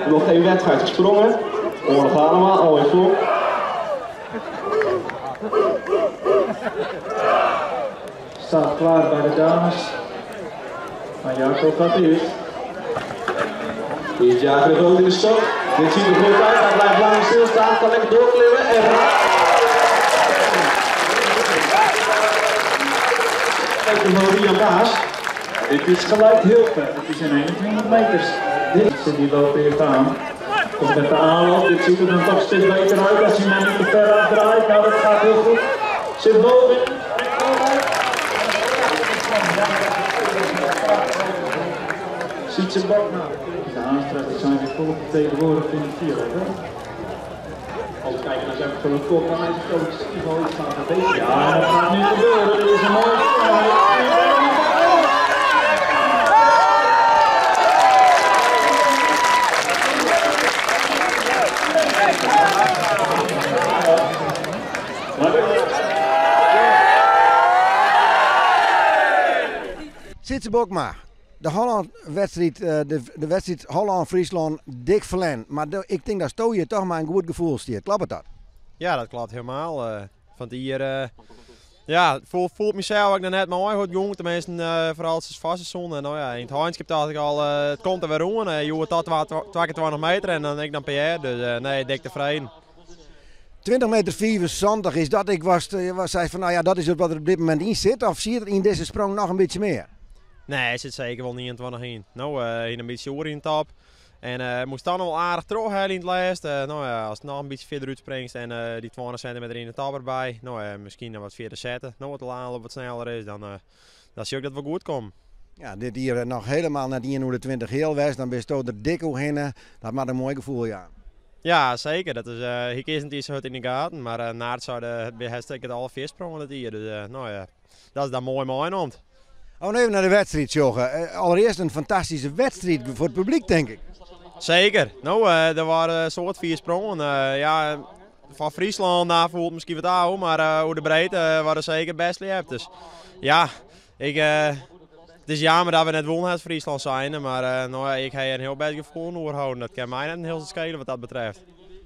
Nog geen wedstrijd gesprongen. Oorlog allemaal, al in vlog. Staat klaar bij de dames. Maar Jacob gaat eerst. Hier is Jacob de Groot in de stok. Dit ziet er goed uit. Hij blijft lang stilstaan. Kan lekker doorklimmen en raakt. Kijk de Jan Baas. Dit is gelijk heel ver. Het is in 21 meters. Die loopt eerst aan. Komt met de aanloop. Dit ziet er dan toch steeds beter uit als hij maar niet te ver afdraait. Nou, dat gaat heel goed. Zit boven. Ziet ze bak nou. De aanspraken zijn weer volop vertegenwoordigd in de vierde. Als we kijken naar zijn grote kop, dan is het ook niveau iets van verbeteren. Ja, dat gaat nu gebeuren. Dit is een mooi. Sitze Bokma, de Holland-wedstrijd, de wedstrijd Holland-Friesland dik verlen. Maar ik denk dat Sto je toch maar een goed gevoel stiert. Klopt dat? Ja, dat klopt helemaal. Van hier, ja, voelt mezelf ook net mooi goed jong. Tenminste, vooral het vaste zon. En nou ja, in het handschip dacht ik al, het komt er weer om. Je hoort dat 20 meter en dan ik dan PR. Dus nee, dik tevreden. 20 meter 74 is dat. Ik zei van nou ja, dat is wat er op dit moment in zit. Of zie je er in deze sprong nog een beetje meer? Nee, hij zit zeker wel 29 in. Nou, in een beetje oor in de top. En moest dan nog wel aardig terug in het lijst. Nou ja, als het nog een beetje verder uitspringt en die 20 centimeter in de top erbij. Nou, misschien nog wat verder zetten. Nou, wat de aanloop wat sneller is, dan zie ik dat we goed komen. Ja, dit hier nog helemaal net 120 heel west. Dan ben je er dik heen. Dat maakt een mooi gevoel, ja. Ja, zeker. Dat is, ik is niet zo goed in de gaten, maar na het zou het alle veersprongen het hier. Dus nou ja, dat is dan mooi noemt. Oh, even naar de wedstrijd, Joggen. Allereerst een fantastische wedstrijd voor het publiek, denk ik. Zeker. Nou, er waren soort 4 sprongen. Ja, van Friesland daar voelt het misschien wat oud, maar hoe de breedte waren zeker best lief. Dus ja, het is jammer dat we net wonnen uit Friesland zijn, maar nou, ik heb een heel best gevoel doorhouden. Dat kan mij net een heel schelen wat dat betreft.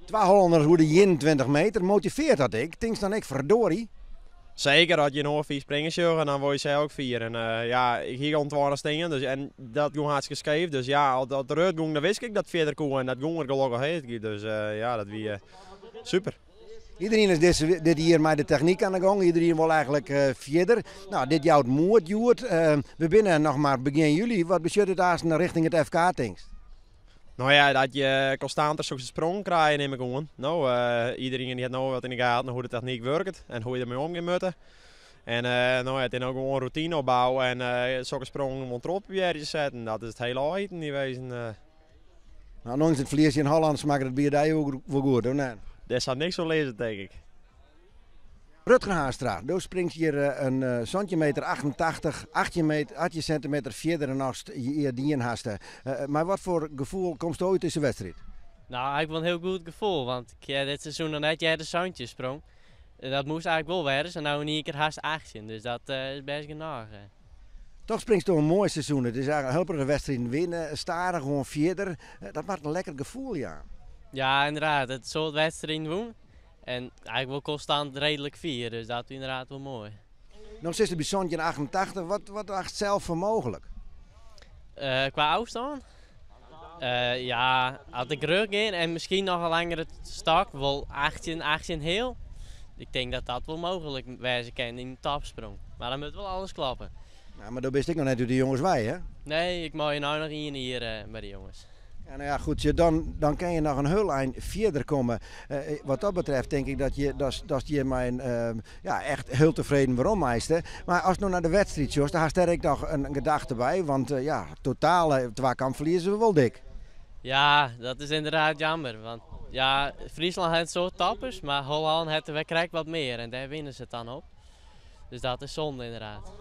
200 hoe de 21 meter motiveert dat ik. Denk dan ik verdorie. Zeker, had je nog 4 springers en dan word je zij ook 4. En ja, ik hier ontwarren stingen, dus en dat ging hartstikke scheef. Dus ja, als dat eruit ging, dan wist ik dat verder kon en dat ging er gelukkig heen. Dus ja, dat was super. Iedereen is dit hier met de techniek aan de gang. Iedereen wil eigenlijk verder. Nou, dit jouwt moed, Joert. We binnen nog maar begin juli. Wat beschut het als naar richting het FK, denkst? Nou ja, dat je constanter zo'n sprong krijgt, neem ik gewoon. Nou, iedereen die heeft nou wat in de gaten hoe de techniek werkt en hoe je ermee om moet. En nou, het is ook gewoon routine opbouwen en zo'n sprong om erop weer te zetten. Dat is het hele item niet wezen. Nou, ondanks het verlies in Holland smaakt het bier daar ook wel goed, hoor. Nee. Dat zou niks zo lezen, denk ik. Rutger Haastra, daar springt hier een centimeter 88, 18 centimeter verder dan als je die haast. Maar wat voor gevoel komt er ooit tussen de wedstrijd? Nou, ik wel een heel goed gevoel, want ik heb dit seizoen nog net de zandje sprong. Dat moest eigenlijk wel werden, en nou in één keer haast 18, dus dat is best genoeg. Toch springt het een mooi seizoen. Het is eigenlijk een helpere wedstrijd winnen, staren gewoon verder. Dat maakt een lekker gevoel, ja. Ja, inderdaad, het soort wedstrijd doen. En eigenlijk wel constant redelijk 4, dus dat is inderdaad wel mooi. Nog steeds een bijzondje 88, wat acht zelf voor mogelijk? Qua afstand? Ja, had ik rug in en misschien nog een langere stak, wel 18 heel. Ik denk dat dat wel mogelijk wezen kan in de tapsprong. Maar dan moet wel alles klappen. Nou, maar dan ben ik nog net door de jongens wij, hè? Nee, ik mag je nou nog hier bij de jongens. Ja, nou ja, goed, dan kan je nog een heel eind verder komen. Wat dat betreft denk ik dat je mijn ja, echt heel tevreden waarom meester. Maar als je nou naar de wedstrijd zoals, dan had ik nog een gedachte bij. Want ja, totaal, kamp verliezen we wel dik. Ja, dat is inderdaad jammer. Want ja, Friesland heeft zo tappers, maar Holland heeft er krijgt wat meer. En daar winnen ze het dan op. Dus dat is zonde inderdaad.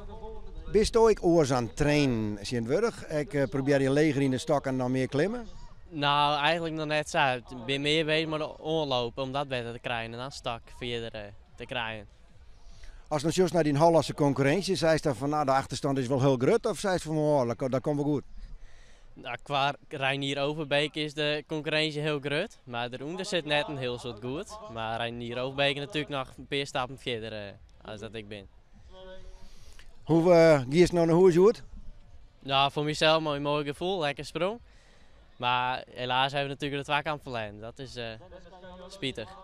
Bist ook oors aan het trainen, Sint-Wurg? Ik probeer je leger in de stok en dan meer klimmen? Nou, eigenlijk nog net zo. Ik ben meer bezig met de oorlopen om dat beter te krijgen en dan stak verder te krijgen. Als je juist naar die Hollandse concurrentie, zei ze dan van nou de achterstand is wel heel groot of zei ze van oh, dat komt wel goed? Nou, qua Reinier Overbeek is de concurrentie heel groot, maar daaronder zit net een heel soort goed. Maar Reinier Overbeek natuurlijk nog een paar stappen verder als dat ik ben. Hoe gies nou naar huis uit? Nou, voor mezelf een mooi gevoel, lekker sprong. Maar helaas hebben we natuurlijk de 2 kamp verleden. Dat is spietig.